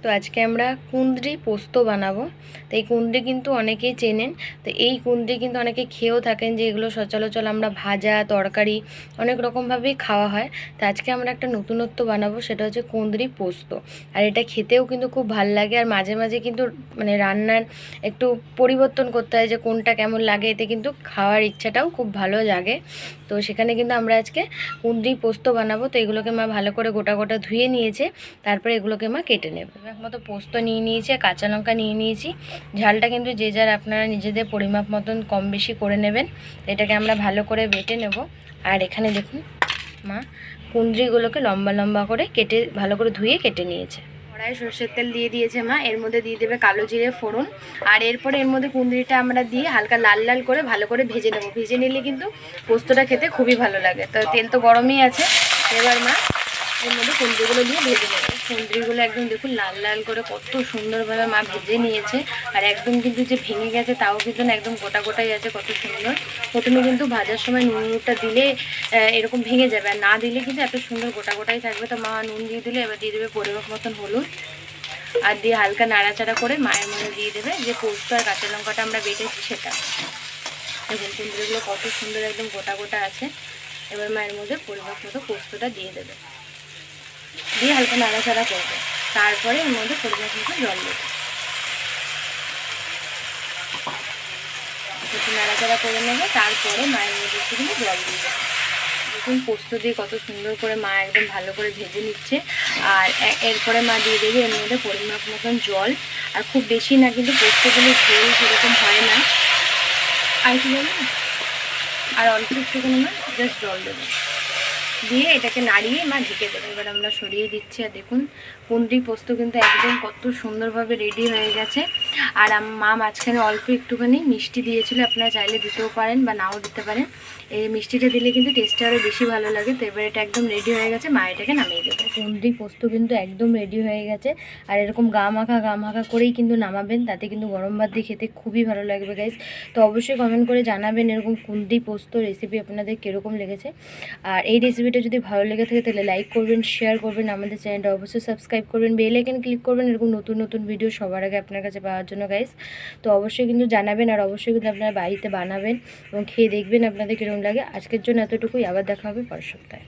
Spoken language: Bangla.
তো আজকে আমরা কুঁদরি পোস্ত বানাবো। তো এই কুঁদরি কিন্তু অনেকেই চেনেন। তো এই কুঁদরি কিন্তু অনেকে খেয়েও থাকেন, যে এগুলো সচরাচর আমরা ভাজা তরকারি অনেক রকমভাবেই খাওয়া হয়। তো আজকে আমরা একটা নতুনত্ব বানাবো, সেটা হচ্ছে কুঁদরি পোস্ত। আর এটা খেতেও কিন্তু খুব ভাল লাগে। আর মাঝে মাঝে কিন্তু মানে রান্নার একটু পরিবর্তন করতে হয়, যে কোনটা কেমন লাগে, এতে কিন্তু খাওয়ার ইচ্ছাটাও খুব ভালো জাগে। তো সেখানে কিন্তু আমরা আজকে কুঁদরি পোস্ত বানাবো। তো এগুলোকে মা ভালো করে গোটা গোটা ধুয়ে নিয়েছে, তারপরে এগুলোকে মা কেটে নেবে। মতো পোস্ত নিয়ে নিয়েছি, কাঁচা লঙ্কা নিয়ে নিয়েছি। ঝালটা কিন্তু যে যার আপনারা নিজেদের পরিমাপ মতন কম বেশি করে নেবেন। এটাকে আমরা ভালো করে বেটে নেব। আর এখানে দেখুন মা কুঁদরিগুলোকে লম্বা লম্বা করে কেটে ভালো করে ধুয়ে কেটে নিয়েছে। কড়াইয়ে সরষের তেল দিয়ে দিয়েছে মা, এর মধ্যে দিয়ে দেবে কালো জিরে ফোড়ন। আর এরপরে এর মধ্যে কুঁদরিটা আমরা দিয়ে হালকা লাল লাল করে ভালো করে ভেজে নেব। ভেজে নিলে কিন্তু পোস্তটা খেতে খুবই ভালো লাগে। তো তেল তো গরমই আছে, এবার মা এর মধ্যে কুঁদরিগুলো দিয়ে ভেজে নেবে। কুঁদরিগুলো একদম দেখুন লাল লাল করে কত সুন্দরভাবে মা ভেজে নিয়েছে। আর একদম কিন্তু যে ভেঙে গেছে তাও কিন্তু না, একদম গোটা গোটাই আছে, কত সুন্দর। প্রথমে কিন্তু ভাজার সময় নুনটা দিলে এরকম ভেঙে যাবে, আর না দিলে কিন্তু এত সুন্দর গোটা গোটাই থাকবে। তো মা নুন দিয়ে দিলে, এবার দিয়ে দেবে পরিমাপ মতন হলুদ, আর দিয়ে হালকা নাড়াচাড়া করে মায়ের মধ্যে দিয়ে দেবে যে পোস্ত আর কাঁচা লঙ্কাটা আমরা বেটেছি সেটা। দেখুন কুঁদরিগুলো কত সুন্দর একদম গোটা গোটা আছে। এবার মায়ের মধ্যে পরিমাপ মতো পোস্তটা দিয়ে দেবে, দিয়ে হালকা নাড়াচাড়া করবে। তারপরে এর মধ্যে পরিমাপ মতো জল দেবে। একটু নাড়াচাড়া করে নেবে, তারপরে মায়ের মধ্যে একটুখানি জল দিয়ে দেবে। দেখুন পোস্ত দিয়ে কত সুন্দর করে মা একদম ভালো করে ভেজে নিচ্ছে। আর এরপরে মা দিয়ে দেবে এর মধ্যে পরিমাপ মতন জল। আর খুব বেশি না, কিন্তু পোস্তগুলো ঝোল সেরকম হয় না। আর কি বলুন, আর অল্প একটুখানি মা জাস্ট জল দেবে, দিয়ে এটাকে নাড়িয়ে মা ঢেকে দেবে। এবার আমরা সরিয়ে দিচ্ছি। আর দেখুন কুঁদরি পোস্ত কিন্তু একদম কত সুন্দরভাবে রেডি হয়ে গেছে। আর মা মাঝখানে অল্প একটুখানি মিষ্টি দিয়েছিল, আপনারা চাইলে দিতেও পারেন বা নাও দিতে পারেন। এই মিষ্টিটা দিলে কিন্তু টেস্টটা আরও বেশি ভালো লাগে। তো এবার এটা একদম রেডি হয়ে গেছে, মা এটাকে নামিয়ে দেবে। কুঁদরি পোস্ত কিন্তু একদম রেডি হয়ে গেছে। আর এরকম গা মাখা করেই কিন্তু নামাবেন, তাতে কিন্তু গরম ভাত দিয়ে খেতে খুবই ভালো লাগবে গাইস। তো অবশ্যই কমেন্ট করে জানাবেন এরকম কুঁদরি পোস্ত রেসিপি আপনাদের কীরকম লেগেছে। আর এই রেসিপিটা যদি ভালো লেগে থাকে তাহলে লাইক করবেন, শেয়ার করবেন, আমাদের চ্যানেলটা অবশ্যই সাবস্ক্রাইব করবেন, বেল আইকন ক্লিক করবেন এরকম নতুন নতুন ভিডিও সবার আগে আপনার কাছে পাওয়ার জন্য গাইস। তো অবশ্যই কিন্তু জানাবেন, আর অবশ্যই কিন্তু আপনারা বাড়িতে বানাবেন এবং খেয়ে দেখবেন আপনাদের কীরকম লাগে। আজকের জন্য এতটুকুই, আবার দেখা হবে পরের সপ্তাহে।